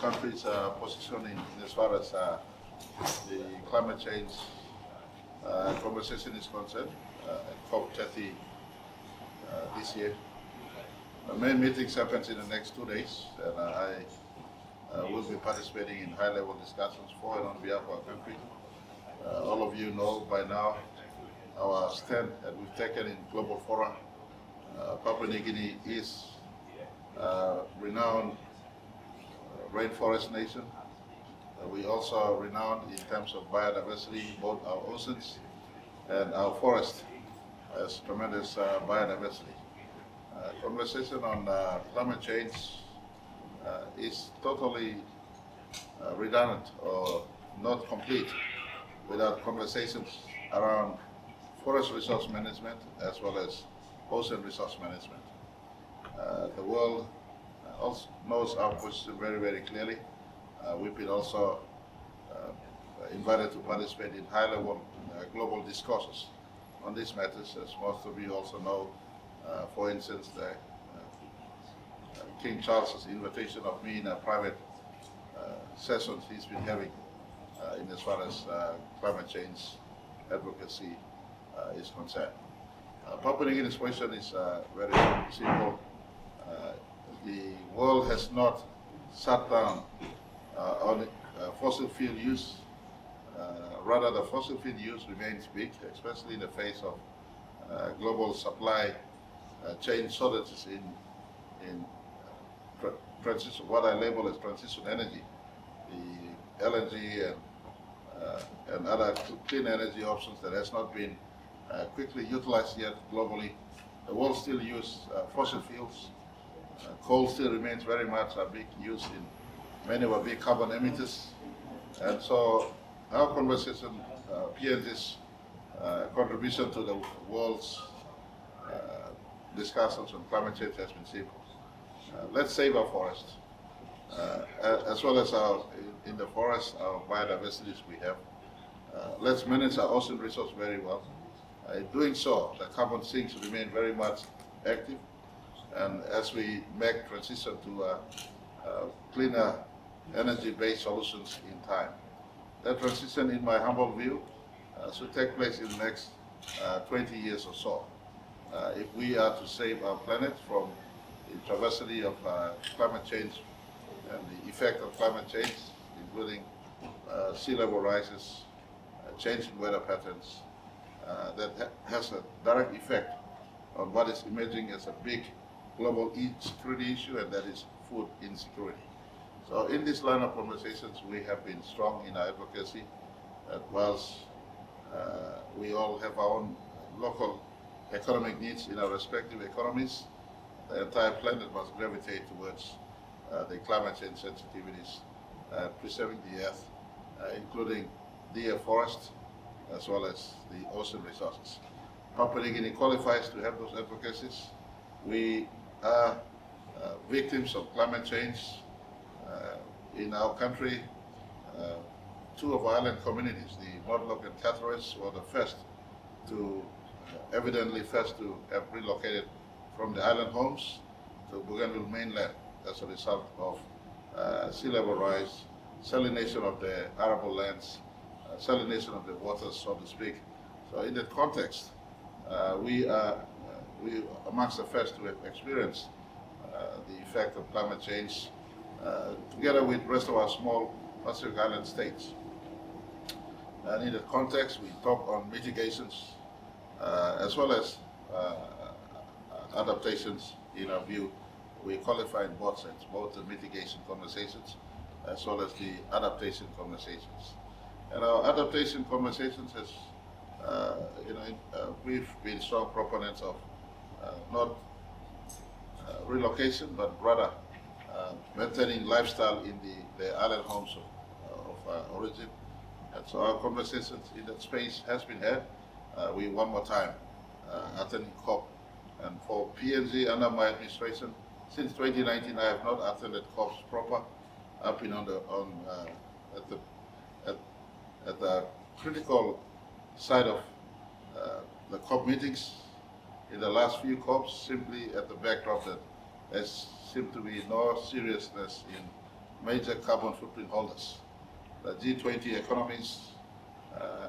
country's positioning as far as the climate change conversation is concerned at COP30 this year. The main meetings happens in the next 2 days, and I will be participating in high-level discussions for and on behalf of our country. All of you know by now our stand that we've taken in global fora. Papua New Guinea is a renowned rainforest nation. We also are renowned in terms of biodiversity, both our oceans and our forest has tremendous biodiversity. Conversation on climate change is totally redundant or not complete without conversations around forest resource management as well as ocean resource management. The world also knows our position very, very clearly. We've been also invited to participate in high-level global discourses on these matters, as most of you also know. For instance, King Charles's invitation of me in a private sessions he's been having in as far as climate change advocacy is concerned. Papua New Guinea's question is very simple. The world has not sat down on fossil fuel use. Rather, the fossil fuel use remains big, especially in the face of global supply chain shortages in transition, what I label as transition energy, the LNG and other clean energy options that has not been quickly utilized yet globally. The world still uses fossil fuels. Coal still remains very much a big use in many of our big carbon emitters. And so our conversation, PNG's contribution to the world's discussions on climate change has been simple. Let's save our forest, as well as in the forest, our biodiversities we have. Let's manage our ocean resource very well. In doing so, the carbon sinks remain very much active, and as we make transition to cleaner energy-based solutions in time. That transition, in my humble view, should take place in the next 20 years or so. If we are to save our planet from the travesty of climate change and the effect of climate change, including sea level rises, change in weather patterns, that has a direct effect on what is emerging as a big global security issue, and that is food insecurity. So in this line of conversations, we have been strong in our advocacy that whilst we all have our own local economic needs in our respective economies, the entire planet must gravitate towards the climate change sensitivities, preserving the earth, including the forest, as well as the ocean resources. Papua New Guinea qualifies to have those advocacies. We are victims of climate change. In our country, two of our island communities, the Modlok and Catharas, were the first to, evidently first to have relocated from the island homes to Bougainville mainland as a result of sea level rise, salination of the arable lands, salination of the waters, so to speak. So in that context, we are amongst the first to have experienced the effect of climate change together with the rest of our small Pacific Island states. And in that context, we talk on mitigations as well as adaptations. In our view, we qualify in both sides, both the mitigation conversations as well as the adaptation conversations. And our adaptation conversations has, we've been strong proponents of not relocation, but rather maintaining lifestyle in the island homes of origin. And so our conversations in that space has been had. We one more time attending COP. And for PNG under my administration, since 2019, I have not attended COPs proper. I've been at the critical side of the COP meetings in the last few COPs, simply at the backdrop that there seemed to be no seriousness in major carbon footprint holders, the G20 economies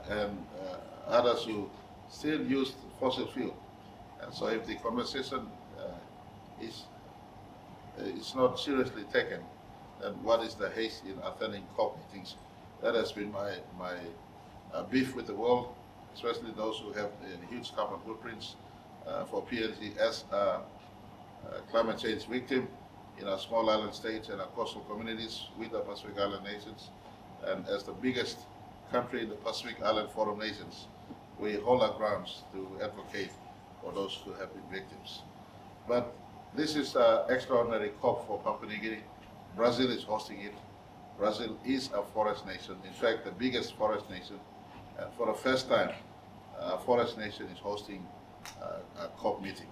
and others who still use fossil fuel. And so if the conversation is not seriously taken, then what is the haste in attending COP meetings? That has been my beef with the world, especially those who have huge carbon footprints. For PNG as a climate change victim in our small island states and our coastal communities with the Pacific Island nations, and as the biggest country in the Pacific Island Forum nations, we hold our grounds to advocate for those who have been victims. But this is an extraordinary COP for Papua New Guinea. Brazil is hosting it. Brazil is a forest nation, in fact the biggest forest nation, and for the first time a forest nation is hosting a COP meeting.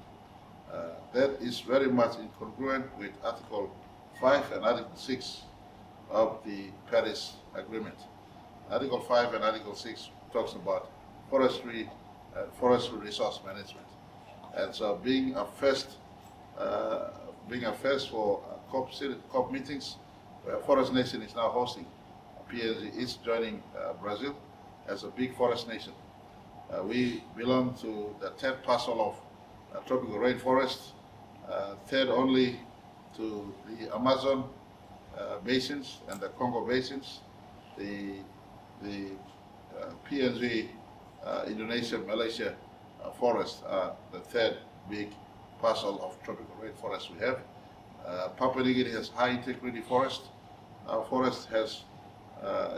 That is very much incongruent with Article 5 and Article 6 of the Paris Agreement. Article 5 and Article 6 talks about forestry resource management. And so being a first for COP meetings, where forest nation is now hosting, PNG is joining Brazil as a big forest nation. We belong to the 10th parcel of tropical rainforest, third only to the Amazon basins and the Congo basins. The PNG, Indonesia, Malaysia forests are the third big parcel of tropical rainforest we have. Papua New Guinea has high integrity forest. Our forest has,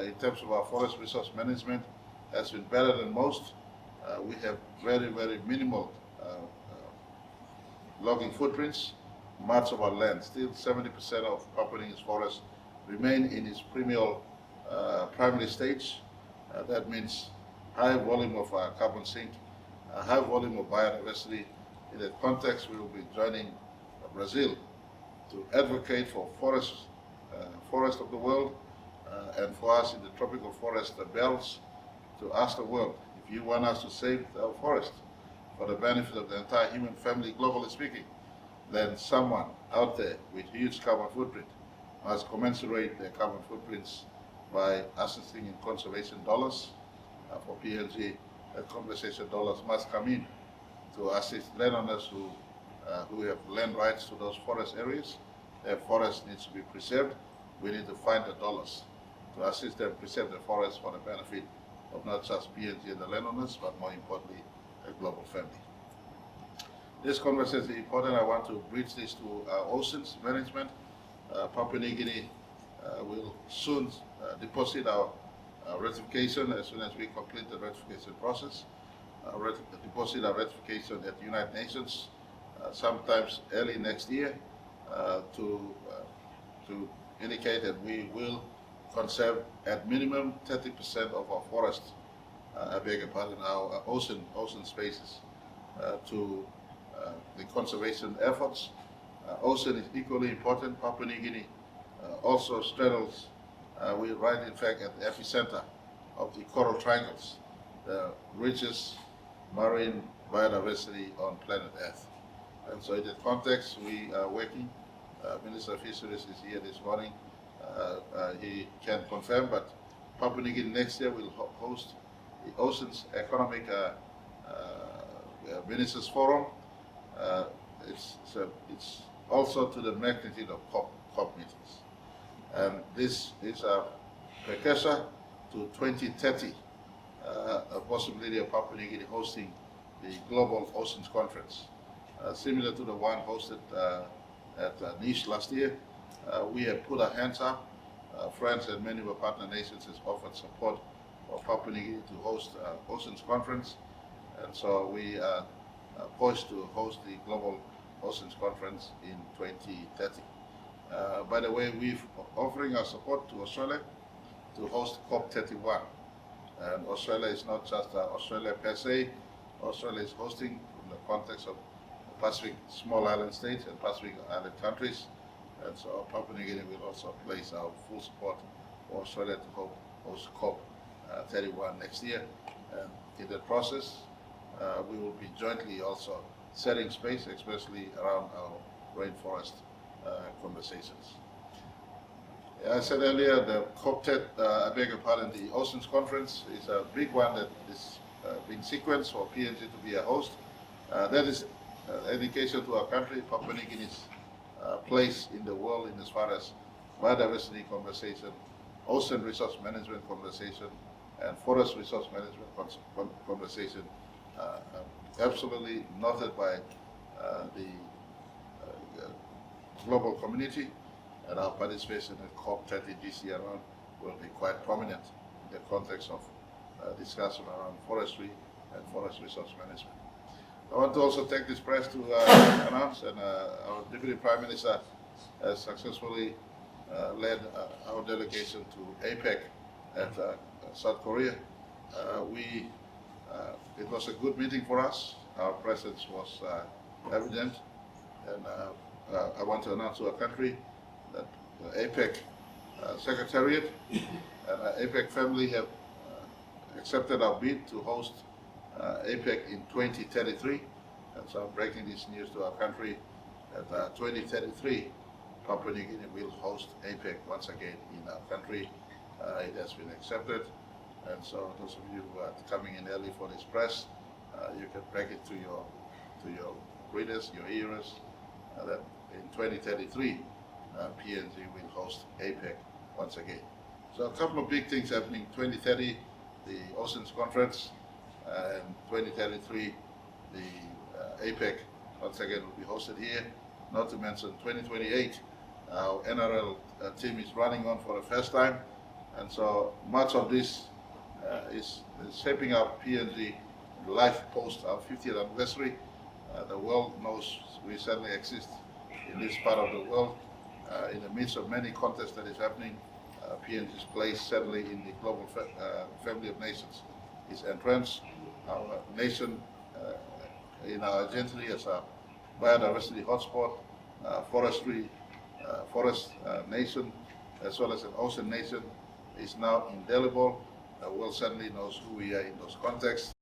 in terms of our forest resource management, has been better than most. We have very, very minimal logging footprints. Much of our land, still 70% of Papua New Guinea's forests remain in its primary stage. That means high volume of carbon sink, a high volume of biodiversity. In that context, we will be joining Brazil to advocate for forest of the world, and for us in the tropical forest belts to ask the world, if you want us to save our forest for the benefit of the entire human family, globally speaking, then someone out there with huge carbon footprint must commensurate their carbon footprints by assisting in conservation dollars. For PNG, compensation dollars must come in to assist landowners who have land rights to those forest areas. Their forest needs to be preserved. We need to find the dollars to assist them preserve the forest for the benefit of not just PNG and the landowners, but more importantly, the global family. This conversation is important. I want to bridge this to oceans management. Papua New Guinea will soon deposit our ratification as soon as we complete the ratification process. Deposit our ratification at the United Nations sometimes early next year to indicate that we will conserve at minimum 30% of our forests, I beg your pardon, our ocean spaces to the conservation efforts. Ocean is equally important. Papua New Guinea also straddles, we're right in fact at the epicenter of the coral triangles, the richest marine biodiversity on planet Earth. And so in that context, we are working. Minister of Fisheries is here this morning. He can confirm, but Papua New Guinea next year will host the Oceans Economic Ministers Forum. It's also to the magnitude of COP meetings. And this is a precursor to 2030, a possibility of Papua New Guinea hosting the Global Oceans Conference, similar to the one hosted at Nice last year. We have put our hands up. France and many of our partner nations has offered support for Papua New Guinea to host Oceans Conference. And so we are poised to host the Global Oceans Conference in 2030. By the way, we're offering our support to Australia to host COP31. And Australia is not just Australia per se. Australia is hosting in the context of Pacific small island states and Pacific island countries. And so Papua New Guinea will also place our full support for Australia to host COP31 next year. And in that process, we will be jointly also setting space, especially around our rainforest conversations. I said earlier, the COP30, I beg your pardon, the Oceans Conference is a big one that is being sequenced for PNG to be a host. That is indication to our country, Papua New Guinea's place in the world in as far as biodiversity conversation, ocean resource management conversation, and forest resource management conversation, absolutely noted by the global community, and our participation in COP30 this year around will be quite prominent in the context of discussion around forestry and forest resource management. I want to also take this press to announce, and our Deputy Prime Minister has successfully led our delegation to APEC at South Korea. It was a good meeting for us. Our presence was evident, and I want to announce to our country that the APEC Secretariat and our APEC family have accepted our bid to host APEC in 2033, and so I'm breaking this news to our country that 2033 Papua New Guinea will host APEC once again in our country. It has been accepted, and so those of you who are coming in early for this press, you can break it to your readers, your hearers, that in 2033 PNG will host APEC once again. So a couple of big things happening. 2030, the Oceans Conference, and 2033, the APEC once again will be hosted here. Not to mention 2028, our NRL team is running on for the first time, and so much of this is shaping up PNG life post our 50th anniversary. The world knows we certainly exist in this part of the world. In the midst of many contests that is happening, PNG's place certainly in the global family of nations is entrenched. Our nation in our identity as a biodiversity hotspot, forestry, forest nation, as well as an ocean nation, is now indelible. The world certainly knows who we are in those contexts.